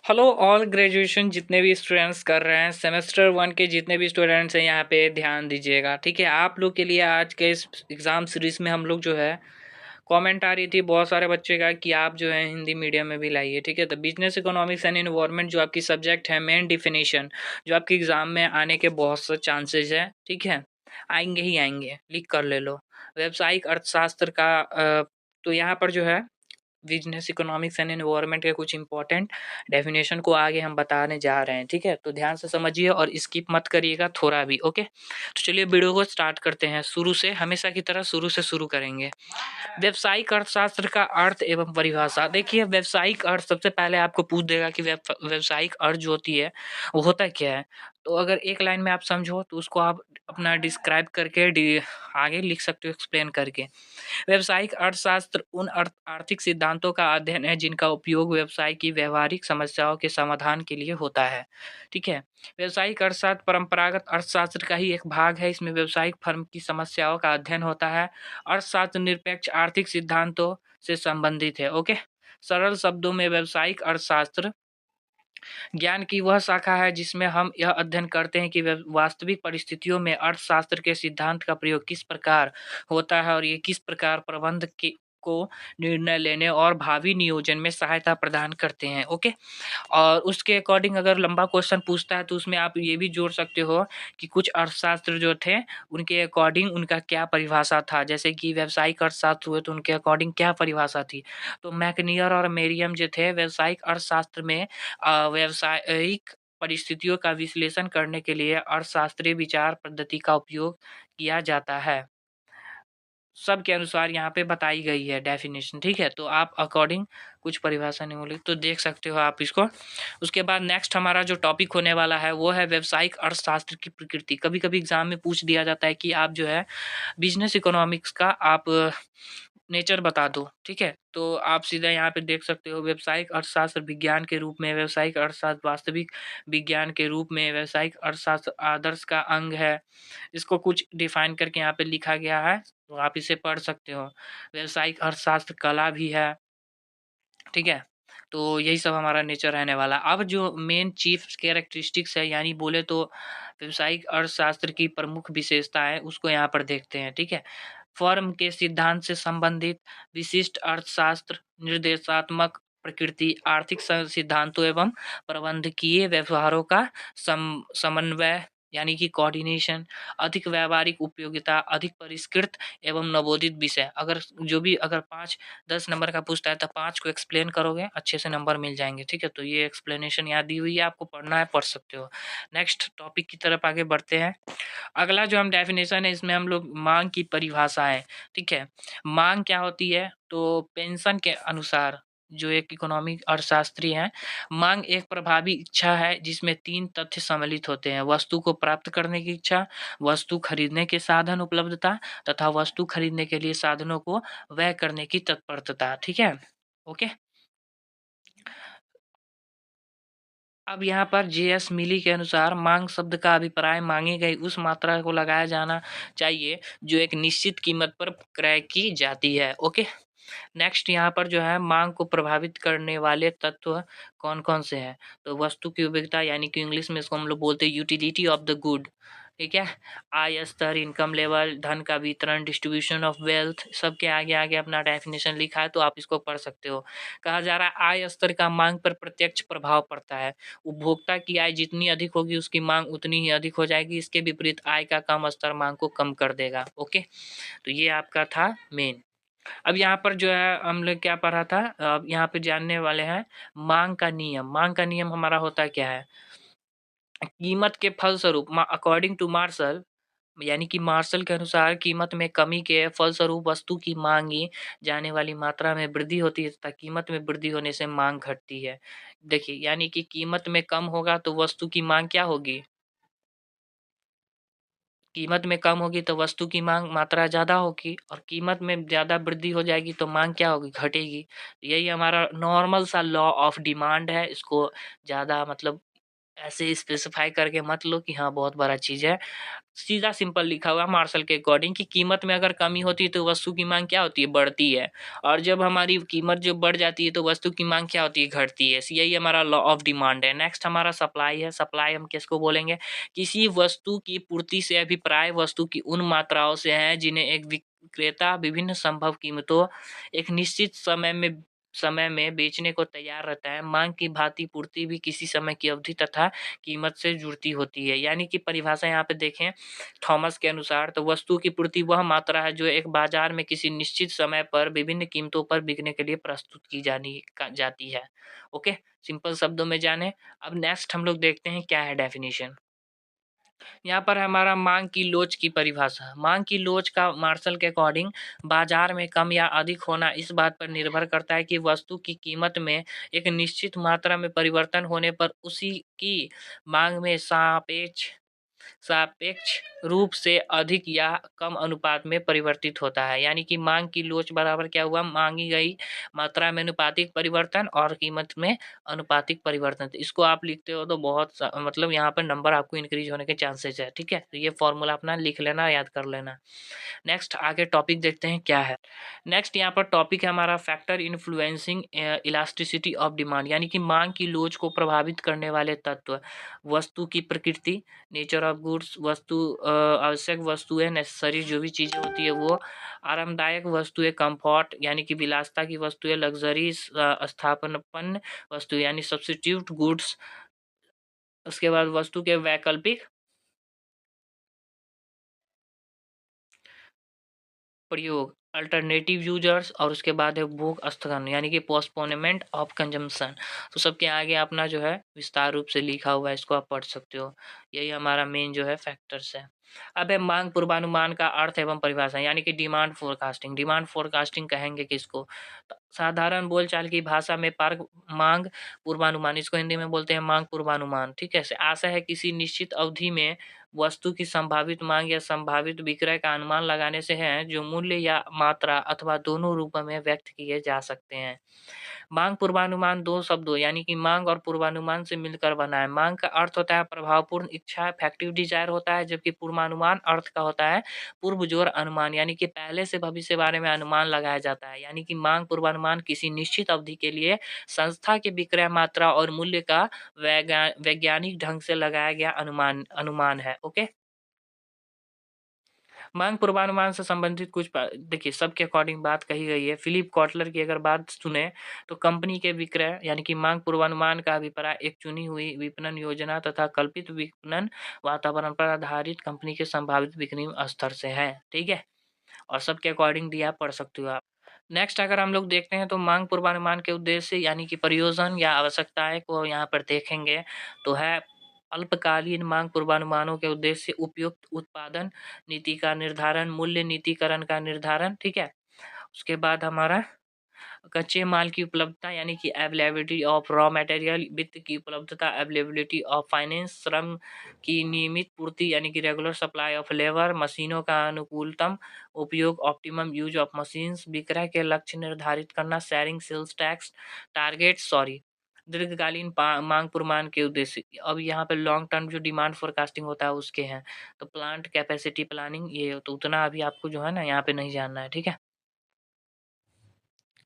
Hello all graduation जितने भी students कर रहे हैं सेमेस्टर 1 के जितने भी स्टूडेंट्स हैं यहाँ पे ध्यान दीजिएगा। ठीक है, आप लोग के लिए आज के इस एग्ज़ाम सीरीज में हम लोग जो है कमेंट आ रही थी बहुत सारे बच्चे का कि आप जो है हिंदी मीडियम में भी लाइए। ठीक है, तो बिजनेस इकोनॉमिक्स एंड एनवायरनमेंट जो आपकी सब्जेक्ट है मेन डिफिनेशन जो आपके एग्ज़ाम में आने के बहुत से चांसेस है। ठीक है, आएंगे ही आएंगे, लिख कर ले लो। व्यावसायिक अर्थशास्त्र का तो यहाँ पर जो है बिजनेस इकोनॉमिक्स एंड एनवायरनमेंट के कुछ इंपॉर्टेंट डेफिनेशन को आगे हम बताने जा रहे हैं। ठीक है, तो ध्यान से समझिए और स्किप मत करिएगा थोड़ा भी। ओके, तो चलिए वीडियो को स्टार्ट करते हैं शुरू से, हमेशा की तरह शुरू से शुरू करेंगे। व्यावसायिक अर्थशास्त्र का अर्थ एवं परिभाषा। देखिए, व्यावसायिक अर्थ सबसे पहले आपको पूछ देगा कि व्यावसायिक अर्थ जो होती है वो होता क्या है। तो अगर एक लाइन में आप समझो तो उसको आप अपना डिस्क्राइब करके आगे लिख सकते हो एक्सप्लेन करके। व्यावसायिक अर्थशास्त्र उन आर्थिक सिद्धांतों का अध्ययन है जिनका उपयोग व्यवसाय की व्यवहारिक समस्याओं के समाधान के लिए होता है। ठीक है, व्यावसायिक अर्थशास्त्र परंपरागत अर्थशास्त्र का ही एक भाग है। इसमें व्यावसायिक फर्म की समस्याओं का अध्ययन होता है। अर्थशास्त्र निरपेक्ष आर्थिक सिद्धांतों से संबंधित है। ओके, सरल शब्दों में व्यावसायिक अर्थशास्त्र ज्ञान की वह शाखा है जिसमें हम यह अध्ययन करते हैं कि वास्तविक परिस्थितियों में अर्थशास्त्र के सिद्धांत का प्रयोग किस प्रकार होता है और ये किस प्रकार प्रबंध के को निर्णय लेने और भावी नियोजन में सहायता प्रदान करते हैं। ओके, और उसके अकॉर्डिंग अगर लंबा क्वेश्चन पूछता है तो उसमें आप ये भी जोड़ सकते हो कि कुछ अर्थशास्त्र जो थे उनके अकॉर्डिंग उनका क्या परिभाषा था। जैसे कि व्यावसायिक अर्थशास्त्र हुए तो उनके अकॉर्डिंग क्या परिभाषा थी। तो मैकनियर और मेरियम जो थे व्यावसायिक अर्थशास्त्र में व्यावसायिक परिस्थितियों का विश्लेषण करने के लिए अर्थशास्त्रीय विचार पद्धति का उपयोग किया जाता है। सब के अनुसार यहाँ पे बताई गई है डेफिनेशन। ठीक है, तो आप अकॉर्डिंग कुछ परिभाषा निम्नलिखित तो देख सकते हो आप इसको। उसके बाद नेक्स्ट हमारा जो टॉपिक होने वाला है वो है व्यावसायिक अर्थशास्त्र की प्रकृति। कभी कभी एग्जाम में पूछ दिया जाता है कि आप जो है बिजनेस इकोनॉमिक्स का आप नेचर बता दो। ठीक है, तो आप सीधा यहाँ पे देख सकते हो व्यावसायिक अर्थशास्त्र विज्ञान के रूप में, व्यावसायिक अर्थशास्त्र वास्तविक विज्ञान के रूप में, व्यावसायिक अर्थशास्त्र आदर्श का अंग है। इसको कुछ डिफाइन करके यहाँ पे लिखा गया है तो आप इसे पढ़ सकते हो। व्यावसायिक अर्थशास्त्र कला भी है। ठीक है, तो यही सब हमारा नेचर रहने वाला। अब जो मेन चीफ कैरेक्टरिस्टिक्स है यानी बोले तो व्यावसायिक अर्थशास्त्र की प्रमुख विशेषता है उसको यहाँ पर देखते हैं। ठीक है, फर्म के सिद्धांत से संबंधित विशिष्ट अर्थशास्त्र, निर्देशात्मक प्रकृति, आर्थिक सिद्धांतों एवं प्रबंधकीय व्यवहारों का समन्वय यानी कि कोऑर्डिनेशन, अधिक व्यावहारिक उपयोगिता, अधिक परिष्कृत एवं नवोदित विषय। अगर जो भी अगर 5-10 नंबर का पूछता है तो 5 को एक्सप्लेन करोगे अच्छे से नंबर मिल जाएंगे। ठीक है, तो ये एक्सप्लेनेशन यहाँ दी हुई है, आपको पढ़ना है पढ़ सकते हो। नेक्स्ट टॉपिक की तरफ आगे बढ़ते हैं। अगला जो हम डेफिनेशन है इसमें हम लोग मांग की परिभाषा है। ठीक है, मांग क्या होती है तो पेंशन के अनुसार जो एक इकोनॉमिक अर्थशास्त्री हैं, मांग एक प्रभावी इच्छा है जिसमें 3 तथ्य सम्मिलित होते हैं। वस्तु को प्राप्त करने की इच्छा, वस्तु खरीदने के साधन उपलब्धता तथा वस्तु खरीदने के लिए साधनों को व्यय करने की तत्परता। ठीक है, ओके। अब यहाँ पर जे.एस. मिली के अनुसार मांग शब्द का अभिप्राय मांगी गई उस मात्रा को लगाया जाना चाहिए जो एक निश्चित कीमत पर क्रय की जाती है। ओके, नेक्स्ट यहाँ पर जो है मांग को प्रभावित करने वाले तत्व कौन-कौन से हैं? तो वस्तु की उपयोगिता यानी कि इंग्लिश में इसको हम लोग बोलते हैं यूटिलिटी ऑफ द गुड। ठीक है, आय स्तर, इनकम लेवल, धन का वितरण, डिस्ट्रीब्यूशन ऑफ वेल्थ, सबके आगे-आगे अपना डेफिनेशन लिखा है तो आप इसको पढ़ सकते हो। कहा जा रहा है आय स्तर का मांग पर प्रत्यक्ष प्रभाव पड़ता है। उपभोक्ता की आय जितनी अधिक होगी उसकी मांग उतनी ही अधिक हो जाएगी। इसके विपरीत आय का कम स्तर मांग को कम कर देगा। ओके, तो ये आपका था मेन। अब यहाँ पर जो है हम लोग क्या पढ़ा था, अब यहाँ पे जानने वाले हैं मांग का नियम। मांग का नियम हमारा होता क्या है? कीमत के फलस्वरूप अकॉर्डिंग टू मार्शल यानी कि मार्शल के अनुसार कीमत में कमी के फलस्वरूप वस्तु की मांगी जाने वाली मात्रा में वृद्धि होती है तथा कीमत में वृद्धि होने से मांग घटती है। देखिए, यानी कि कीमत में कम होगा तो वस्तु की मांग क्या होगी? कीमत में कम होगी तो वस्तु की मांग मात्रा ज़्यादा होगी और कीमत में ज़्यादा वृद्धि हो जाएगी तो मांग क्या होगी? घटेगी। यही हमारा नॉर्मल सा लॉ ऑफ डिमांड है। इसको ज़्यादा मतलब ऐसे स्पेसिफाई करके मत लो कि हाँ बहुत बड़ा चीज़ है। सीधा सिंपल लिखा हुआ है मार्शल के अकॉर्डिंग कि कीमत में अगर कमी होती है तो वस्तु की माँग क्या होती है? बढ़ती है। और जब हमारी कीमत जो बढ़ जाती है तो वस्तु की माँग क्या होती है? घटती है। यही हमारा लॉ ऑफ डिमांड है। नेक्स्ट हमारा सप्लाई है। सप्लाई हम किसको बोलेंगे? किसी वस्तु की पूर्ति से अभिप्राय वस्तु की उन मात्राओं से है जिन्हें एक विक्रेता विभिन्न संभव कीमतों एक निश्चित समय में बेचने को तैयार रहता है। माँग की भाँति पूर्ति भी किसी समय की अवधि तथा कीमत से जुड़ती होती है। यानी कि परिभाषा यहाँ पे देखें थॉमस के अनुसार तो वस्तु की पूर्ति वह मात्रा है जो एक बाजार में किसी निश्चित समय पर विभिन्न कीमतों पर बिकने के लिए प्रस्तुत की जाती है। ओके, सिंपल शब्दों में जाने। अब नेक्स्ट हम लोग देखते हैं क्या है डेफिनेशन। यहाँ पर हमारा मांग की लोच की परिभाषा। मांग की लोच का मार्शल के अकॉर्डिंग बाजार में कम या अधिक होना इस बात पर निर्भर करता है कि वस्तु की कीमत में एक निश्चित मात्रा में परिवर्तन होने पर उसी की मांग में सापेक्ष सापेक्ष रूप से अधिक या कम अनुपात में परिवर्तित होता है। यानी कि मांग की लोच बराबर क्या हुआ? मांगी गई मात्रा में अनुपातिक परिवर्तन और कीमत में अनुपातिक परिवर्तन। तो इसको आप लिखते हो तो मतलब यहाँ पर नंबर आपको इंक्रीज होने के चांसेस है। ठीक है, तो ये फॉर्मूला अपना लिख लेना, याद कर लेना। नेक्स्ट आगे टॉपिक देखते हैं क्या है। नेक्स्ट यहाँ पर टॉपिक है हमारा factor influencing elasticity of demand. यानी कि मांग की लोच को प्रभावित करने वाले तत्व। वस्तु की प्रकृति, नेचर ऑफ गुड्स, वस्तु आवश्यक वस्तुएं, नेसेसरी जो भी चीज़ें होती है वो, आरामदायक वस्तुएं, कंफर्ट यानी कि विलासिता की वस्तुएं, लग्जरी स्थापनपन्न वस्तु यानी सब्स्टिट्यूट गुड्स। उसके बाद वस्तु के वैकल्पिक प्रयोग, अल्टरनेटिव यूजर्स, और उसके बाद है उपभोग स्थगन यानी कि पोस्टपोनमेंट ऑफ कंजम्पशन। तो सबके आगे अपना जो है विस्तार रूप से लिखा हुआ है, इसको आप पढ़ सकते हो। यही हमारा मेन जो है फैक्टर्स है। अब है मांग पूर्वानुमान का अर्थ एवं परिभाषा। यानी कि डिमांड फोरकास्टिंग। डिमांड फोरकास्टिंग कहेंगे किसको? तो साधारण बोलचाल की भाषा में पार्क मांग पूर्वानुमान, इसको हिंदी में बोलते हैं मांग पूर्वानुमान। ठीक है, आशा है किसी निश्चित अवधि में वस्तु की संभावित मांग या संभावित विक्रय का अनुमान लगाने से है जो मूल्य या मात्रा अथवा दोनों रूपों में व्यक्त किए जा सकते हैं। मांग पूर्वानुमान दो शब्दों यानी कि मांग और पूर्वानुमान से मिलकर बना है। मांग का अर्थ होता है प्रभावपूर्ण इच्छा, इफेक्टिव डिजायर होता है, जबकि पूर्वानुमान अर्थ का होता है पूर्व जोर अनुमान, यानी कि पहले से भविष्य बारे में अनुमान लगाया जाता है। यानी कि मांग पूर्वानुमान किसी निश्चित अवधि के लिए संस्था के विक्रय मात्रा और मूल्य का वैज्ञानिक ढंग से लगाया गया अनुमान अनुमान है। ओके, मांग पूर्वानुमान से संबंधित कुछ देखिए सबके अकॉर्डिंग बात कही गई है। फिलिप कॉटलर की अगर बात सुने तो कंपनी के विक्रय यानी कि मांग पूर्वानुमान का अभिप्राय एक चुनी हुई विपणन योजना तथा कल्पित विपणन वातावरण पर आधारित कंपनी के संभावित बिक्री स्तर से है। ठीक है, और सबके अकॉर्डिंग दिया, पढ़ सकते हो आप। नेक्स्ट अगर हम लोग देखते हैं तो मांग पूर्वानुमान के उद्देश्य यानी कि प्रयोजन या आवश्यकताएं को यहाँ पर देखेंगे तो है अल्पकालीन मांग पूर्वानुमानों के उद्देश्य उपयुक्त उत्पादन नीति का निर्धारण, मूल्य नीतिकरण का निर्धारण। ठीक है, उसके बाद हमारा कच्चे माल की उपलब्धता यानी कि अवेलेबिलिटी ऑफ रॉ मटेरियल, वित्त की उपलब्धता, अवेलेबिलिटी ऑफ फाइनेंस, श्रम की नियमित पूर्ति यानी कि रेगुलर सप्लाई ऑफ लेबर, मशीनों का अनुकूलतम उपयोग, ऑप्टिमम यूज ऑफ मशीन्स, विक्रय के लक्ष्य निर्धारित करना, शेयरिंग सेल्स टैक्स टारगेट दीर्घकालीन मांग पूर्वानुमान के उद्देश्य। अब यहाँ पे लॉन्ग टर्म जो डिमांड फोरकास्टिंग होता है उसके हैं तो प्लांट कैपेसिटी प्लानिंग, ये तो उतना अभी आपको जो है ना यहाँ पे नहीं जानना है। ठीक है,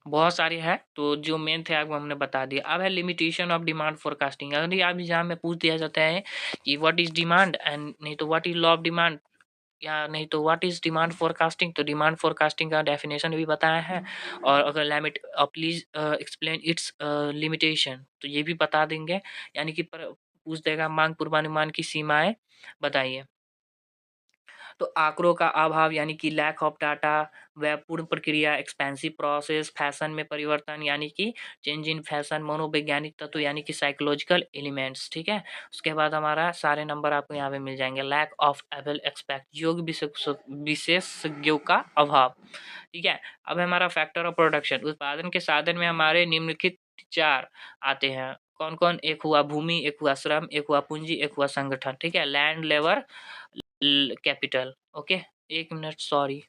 बहुत सारे हैं तो जो मेन थे आपको हमने बता दिया। अब है लिमिटेशन ऑफ डिमांड फोरकास्टिंग। अगर आप एग्जाम में पूछ दिया जाता है कि व्हाट इज डिमांड एंड नहीं तो what is law of demand या नहीं तो व्हाट इज डिमांड फोरकास्टिंग, तो डिमांड फोरकास्टिंग का डेफिनेशन भी बताया है। और अगर limit please explain it's limitation तो ये भी बता देंगे। यानी कि पूछ देगा मांग पूर्वानुमान की सीमाएं बताइए। तो आंकड़ों का अभाव यानी कि लैक ऑफ डाटा, वह पूर्ण प्रक्रिया एक्सपेंसिव प्रोसेस, फैशन में परिवर्तन यानी कि चेंज इन फैशन, मनोवैज्ञानिक तत्व यानी कि साइकोलॉजिकल एलिमेंट्स। ठीक है, उसके बाद हमारा सारे नंबर आपको यहाँ पे मिल जाएंगे। लैक ऑफ एबल एक्सपेक्ट, योग विशेषज्ञों का अभाव। ठीक है, अब हमारा फैक्टर ऑफ प्रोडक्शन, उत्पादन के साधन में हमारे निम्नलिखित चार आते हैं। कौन कौन? एक हुआ भूमि, एक हुआ श्रम, एक हुआ पूंजी, एक हुआ संगठन। ठीक है, लैंड, लेबर, कैपिटल। ओके, एक मिनट सॉरी,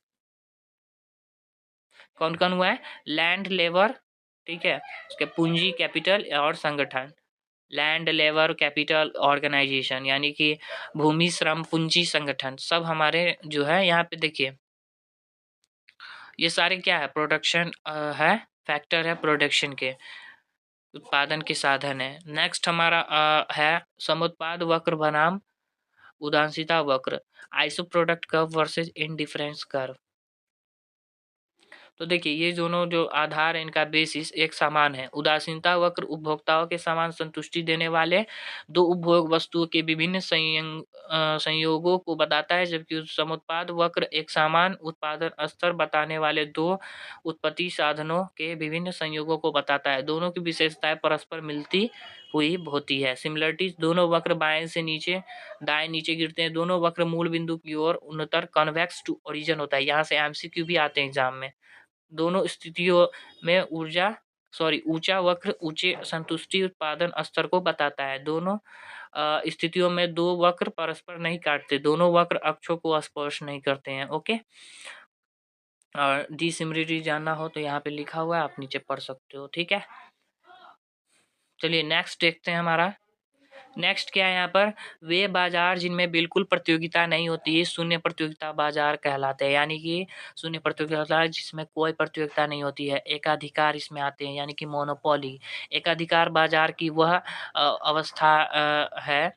कौन कौन हुआ है? लैंड, लेबर, ठीक है, उसके पूंजी, कैपिटल और संगठन। लैंड लेबर कैपिटल ऑर्गेनाइजेशन यानी कि भूमि श्रम पूंजी संगठन, सब हमारे जो है यहाँ पे देखिए ये सारे क्या है, प्रोडक्शन है, फैक्टर है प्रोडक्शन के, उत्पादन के साधन है। नेक्स्ट हमारा है समुत्पाद वक्र बनाम उदासीनता वक्र, iso product curve versus indifference curve. तो देखिए ये दोनों जो आधार है इनका बेसिस एक समान है। उदासीनता वक्र उपभोक्ताओं के समान संतुष्टि देने वाले दो उपभोग वस्तुओं के विभिन्न संयोगों को बताता है, जबकि समुत्पाद वक्र एक समान उत्पादन स्तर बताने वाले दो उत्पत्ति साधनों के विभिन्न संयोगों को बताता है। दोनों की विशेषताएं परस्पर मिलती हुई होती है। सिमिलरिटीज, दोनों वक्र बाएं से नीचे दाएं नीचे गिरते हैं। दोनों वक्र मूल बिंदु की ओर उन्नतर कन्वेक्स टू ओरिजिन होता है। यहाँ से एमसीक्यू भी आते हैं एग्जाम में। दोनों स्थितियों में ऊंचा वक्र ऊंचे संतुष्टि उत्पादन स्तर को बताता है। दोनों स्थितियों में दो वक्र परस्पर नहीं काटते, दोनों वक्र अक्षों को स्पर्श नहीं करते हैं। ओके, और डिसिमिलरिटी जानना हो तो यहाँ पे लिखा हुआ है, आप नीचे पढ़ सकते हो। ठीक है, चलिए नेक्स्ट देखते हैं हमारा। नेक्स्ट क्या है यहाँ पर, वे बाजार जिनमें बिल्कुल प्रतियोगिता नहीं होती है शून्य प्रतियोगिता बाजार कहलाते हैं। यानी कि शून्य प्रतियोगिता बाजार जिसमें कोई प्रतियोगिता नहीं होती है। एकाधिकार इसमें आते हैं यानी कि मोनोपोली। एकाधिकार बाजार की वह अवस्था है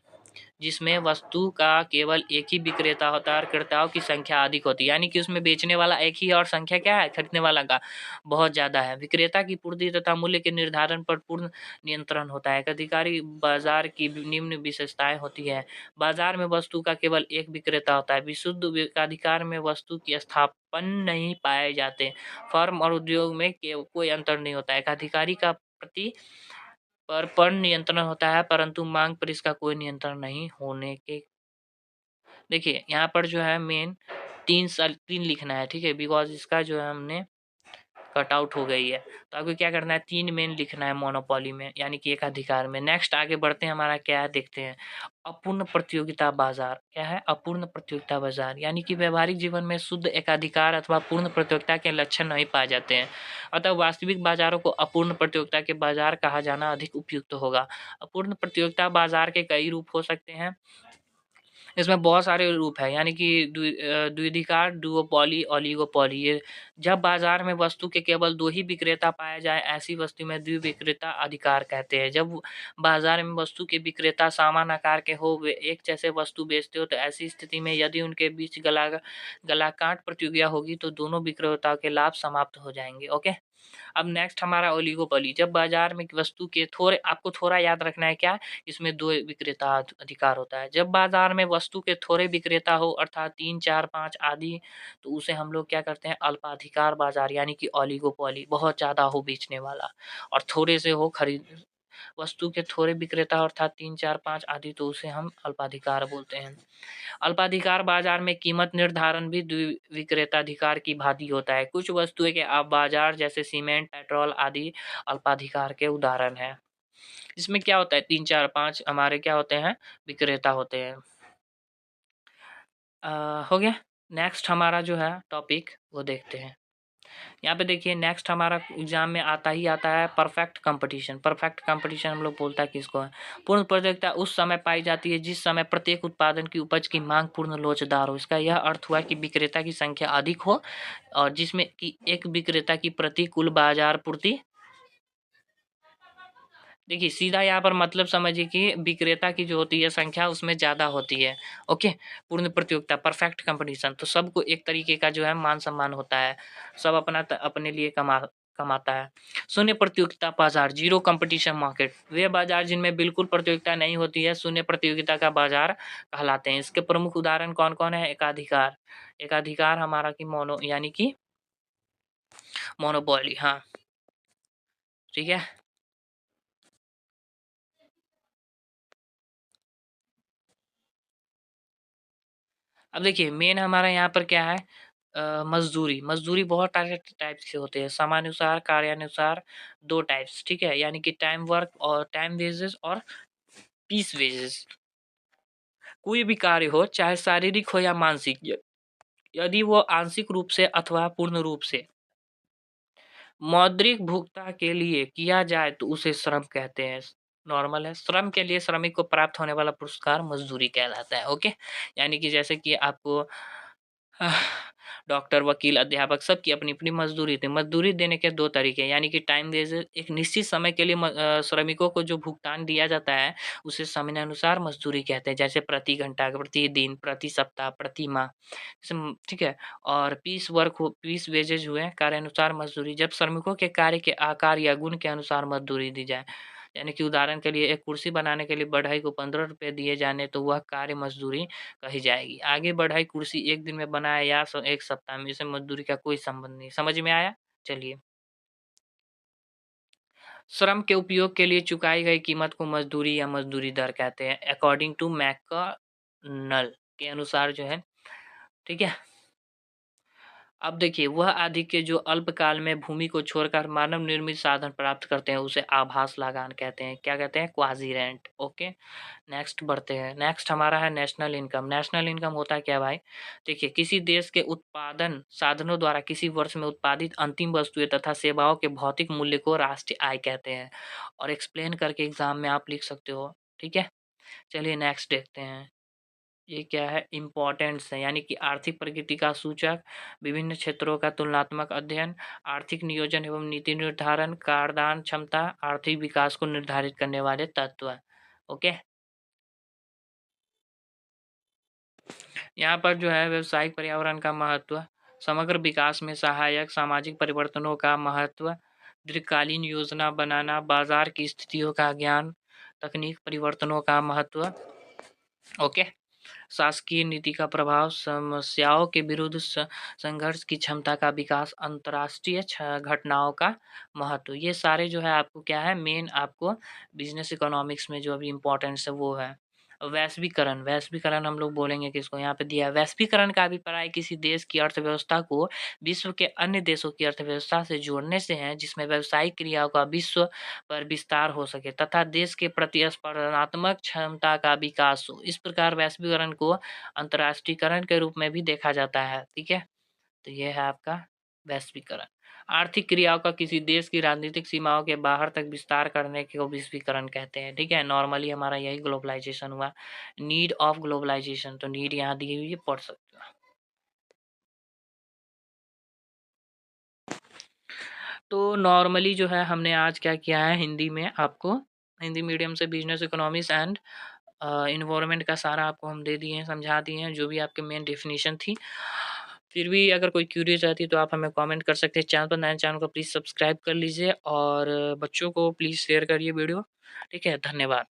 जिसमें वस्तु का केवल एक ही विक्रेता होता है और क्रेताओं की संख्या अधिक होती है। यानी कि उसमें बेचने वाला एक ही और संख्या क्या है, खरीदने वाला का बहुत ज़्यादा है। विक्रेता की पूर्ति तथा मूल्य के निर्धारण पर पूर्ण नियंत्रण होता है। एक अधिकारी बाजार की निम्न विशेषताएं होती है। बाजार में वस्तु का केवल एक विक्रेता होता है। विशुद्ध एकाधिकार में वस्तु की स्थापन नहीं पाए जाते। फर्म और उद्योग में कोई अंतर नहीं होता है। एकाधिकारी का प्रति पर नियंत्रण होता है, परंतु मांग पर इसका कोई नियंत्रण नहीं होने के। देखिए यहाँ पर जो है मेन 3 लिखना है, ठीक है, बिकॉज इसका जो है हमने कट आउट हो गई है। तो आपको क्या करना है, 3 मेन लिखना है मोनोपोली में यानी कि एक अधिकार में। नेक्स्ट आगे बढ़ते हैं, हमारा क्या है देखते हैं। अपूर्ण प्रतियोगिता बाजार क्या है, अपूर्ण प्रतियोगिता बाजार यानी कि व्यवहारिक जीवन में शुद्ध एकाधिकार अथवा पूर्ण प्रतियोगिता के लक्षण नहीं पाए जाते हैं, अतः वास्तविक बाजारों को अपूर्ण प्रतियोगिता के बाजार कहा जाना अधिक उपयुक्त होगा। अपूर्ण प्रतियोगिता बाजार के कई रूप हो सकते हैं, इसमें बहुत सारे रूप है यानी कि द्विधिकार, डुओपॉली, ओलिगोपॉली। ये जब बाजार में वस्तु के केवल 2 ही विक्रेता पाए जाए ऐसी वस्तु में द्विविक्रेता अधिकार कहते हैं। जब बाजार में वस्तु के विक्रेता समान आकार के हो, वे एक जैसे वस्तु बेचते हो, तो ऐसी स्थिति में यदि उनके बीच गलाकाट प्रतियोगिता होगी तो दोनों विक्रेताओं के लाभ समाप्त हो जाएंगे। ओके, अब नेक्स्ट हमारा ओलिगोपोली। जब बाजार में वस्तु के थोड़े, आपको थोड़ा याद रखना है क्या, इसमें 2 विक्रेता अधिकार होता है। जब बाजार में वस्तु के थोड़े विक्रेता हो अर्थात 3, 4, 5 आदि, तो उसे हम लोग क्या करते हैं, अल्पाधिकार बाजार यानी कि ओलिगोपोली, बहुत ज़्यादा हो बेचने वाला और थोड़े से हो खरीद, वस्तु के थोड़े विक्रेता अर्थात 3, 4, 5 आदि, तो उसे हम अल्पाधिकार बोलते हैं। अल्पाधिकार बाजार में कीमत निर्धारण भी द्विविक्रेताधिकार की भांति होता है। कुछ वस्तुएं के आप बाजार जैसे सीमेंट, पेट्रोल आदि अल्पाधिकार के उदाहरण हैं। इसमें क्या होता है, 3, 4, 5 हमारे क्या होते हैं, विक्रेता होते हैं। हो गया। नेक्स्ट हमारा जो है टॉपिक वो देखते हैं। यहाँ पे देखिए नेक्स्ट हमारा एग्जाम में आता ही आता है परफेक्ट कंपटीशन। परफेक्ट कंपटीशन हम लोग बोलता है किसको है, पूर्ण प्रतियोगिता उस समय पाई जाती है जिस समय प्रत्येक उत्पादन की उपज की मांग पूर्ण लोचदार हो। इसका यह अर्थ हुआ कि विक्रेता की संख्या अधिक हो और जिसमें कि एक विक्रेता की प्रतिकूल बाजार पूर्ति। देखिए सीधा यहाँ पर मतलब समझिए कि विक्रेता की जो होती है संख्या उसमें ज़्यादा होती है। ओके, पूर्ण प्रतियोगिता परफेक्ट कंपटीशन, तो सबको एक तरीके का जो है मान सम्मान होता है, सब अपने लिए कमाता है। शून्य प्रतियोगिता बाजार, जीरो कंपटीशन मार्केट, वे बाजार जिनमें बिल्कुल प्रतियोगिता नहीं होती है शून्य प्रतियोगिता का बाजार कहलाते हैं। इसके प्रमुख उदाहरण कौन कौन है, एकाधिकार, एकाधिकार हमारा की मोनो यानी कि मोनोपोली। हाँ ठीक है, अब देखिए मेन हमारा यहाँ पर क्या है, मजदूरी। मजदूरी बहुत टाइप से होते हैं, समानुसार, कार्यानुसार, 2 टाइप्स, ठीक है, यानी कि टाइम वर्क और टाइम वेजेस और पीस वेजेस। कोई भी कार्य हो चाहे शारीरिक हो या मानसिक, यदि वो आंशिक रूप से अथवा पूर्ण रूप से मौद्रिक भुगता के लिए किया जाए तो उसे श्रम कहते हैं। नॉर्मल है। श्रम के लिए श्रमिक को प्राप्त होने वाला पुरस्कार मज़दूरी कहलाता है, ओके? यानी कि जैसे कि आपको आह, डॉक्टर, वकील, अध्यापक सबकी अपनी-अपनी मज़दूरी थी। मज़दूरी देने के 2 तरीके हैं, यानी कि टाइम बेस्ड एक निश्चित समय के लिए श्रमिकों को जो भुगतान दिया जाता है, उसे समयानुसार मज़दूरी कहते हैं। जैसे प्रति घंटा, प्रति दिन, प्रति सप्ताह, प्रति माह, ठीक है? और पीस वेजेज़ हुए, कार्यानुसार मज़दूरी, जब श्रमिकों के कार्य के आकार या गुण के अनुसार मज़दूरी दी जाए। यानी कि उदाहरण के लिए एक कुर्सी बनाने के लिए बढ़ई को ₹15 दिए जाने तो वह कार्य मज़दूरी कही जाएगी। आगे बढ़ई कुर्सी 1 दिन में बनाए या 1 सप्ताह में, इससे मज़दूरी का कोई संबंध नहीं। समझ में आया? चलिए। श्रम के उपयोग के लिए चुकाई गई कीमत को मज़दूरी या मज़दूरी दर कहते हैं, अकॉर्डिंग टू मैकडॉनल्ड के अनुसार जो है, ठीक है? अब देखिए वह आधिक्य जो अल्पकाल में भूमि को छोड़कर मानव निर्मित साधन प्राप्त करते हैं उसे आभास लगान कहते हैं। क्या कहते हैं? Quasi rent. ओके, नेक्स्ट बढ़ते हैं। नेक्स्ट हमारा है नेशनल इनकम। नेशनल इनकम होता है क्या भाई? देखिए किसी देश के उत्पादन साधनों द्वारा किसी वर्ष में उत्पादित अंतिम वस्तुएँ तथा सेवाओं के भौतिक मूल्य को राष्ट्रीय आय कहते हैं और एक्सप्लेन करके एग्ज़ाम में आप लिख सकते हो। ठीक है? चलिए नेक्स्ट देखते हैं। ये क्या है? इम्पोर्टेंस है, यानी कि आर्थिक प्रगति का सूचक, विभिन्न क्षेत्रों का तुलनात्मक अध्ययन, आर्थिक नियोजन एवं नीति निर्धारण, कराधान क्षमता, आर्थिक विकास को निर्धारित करने वाले तत्व। ओके, यहाँ पर जो है व्यावसायिक पर्यावरण का महत्व, समग्र विकास में सहायक, सामाजिक परिवर्तनों का महत्व, दीर्घकालीन योजना बनाना, बाजार की स्थितियों का ज्ञान, तकनीक परिवर्तनों का महत्व। ओके, शासकीय नीति का प्रभाव, समस्याओं के विरुद्ध संघर्ष की क्षमता का विकास, अंतर्राष्ट्रीय घटनाओं का महत्व। ये सारे जो है आपको क्या है, मेन आपको बिजनेस इकोनॉमिक्स में जो अभी इम्पोर्टेंस है वो है। वैश्वीकरण, वैश्वीकरण हम लोग बोलेंगे किसको, यहाँ पे दिया है। वैश्वीकरण का अभिप्राय किसी देश की अर्थव्यवस्था को विश्व के अन्य देशों की अर्थव्यवस्था से जोड़ने से है, जिसमें व्यावसायिक क्रियाओं का विश्व पर विस्तार हो सके तथा देश के प्रतिस्पर्धात्मक क्षमता का विकास हो। इस प्रकार वैश्वीकरण को अंतर्राष्ट्रीयकरण के रूप में भी देखा जाता है। ठीक है? तो ये है आपका वैश्वीकरण। आर्थिक क्रियाओं का किसी देश की राजनीतिक सीमाओं के बाहर तक विस्तार करने को वैश्वीकरण कहते हैं। ठीक है? नॉर्मली हमारा यही ग्लोबलाइज़ेशन हुआ। नीड ऑफ ग्लोबलाइज़ेशन, तो नीड यहाँ दी हुई है, पढ़ सकते हो। तो नॉर्मली जो है हमने आज क्या किया है, हिंदी में आपको हिंदी मीडियम से बिज़नेस इकोनॉमिक्स एंड एनवायरनमेंट का सारा आपको हम दे दिए हैं, समझा दिए हैं, जो भी आपके मेन डेफ़िनिशन थी। फिर भी अगर कोई क्यूरीज़ रहती है तो आप हमें कमेंट कर सकते हैं। चैनल पर नए, चैनल को प्लीज़ सब्सक्राइब कर लीजिए और बच्चों को प्लीज़ शेयर करिए वीडियो। ठीक है? धन्यवाद।